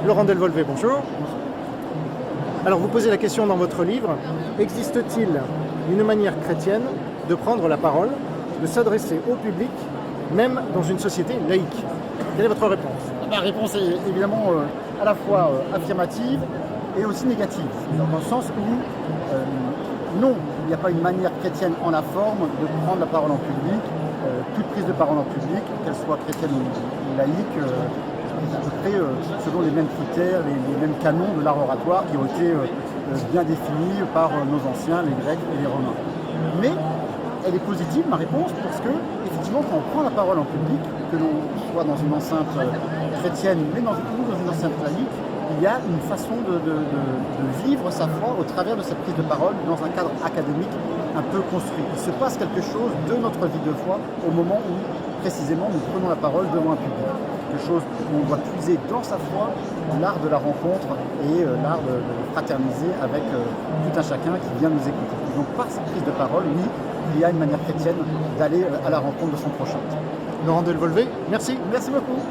Laurent Delvolvé, bonjour. Alors vous posez la question dans votre livre, existe-t-il une manière chrétienne de prendre la parole, de s'adresser au public, même dans une société laïque? Quelle est votre réponse? Ma réponse est évidemment à la fois affirmative et aussi négative, dans le sens où non, il n'y a pas une manière chrétienne en la forme de prendre la parole en public. Toute prise de parole en public, qu'elle soit chrétienne ou laïque, à peu près selon les mêmes critères, les mêmes canons de l'art oratoire qui ont été bien définis par nos anciens, les Grecs et les Romains. Mais elle est positive, ma réponse, parce que, effectivement, quand on prend la parole en public, que l'on soit dans une enceinte chrétienne, mais dans une enceinte laïque, il y a une façon de vivre sa foi au travers de cette prise de parole dans un cadre académique un peu construit. Il se passe quelque chose de notre vie de foi au moment où, précisément, nous prenons la parole devant un public. Quelque chose où on doit puiser dans sa foi l'art de la rencontre et l'art de fraterniser avec tout un chacun qui vient nous écouter. Donc par cette prise de parole, oui, il y a une manière chrétienne d'aller à la rencontre de son prochain. Laurent Delvolvé, merci. Merci beaucoup.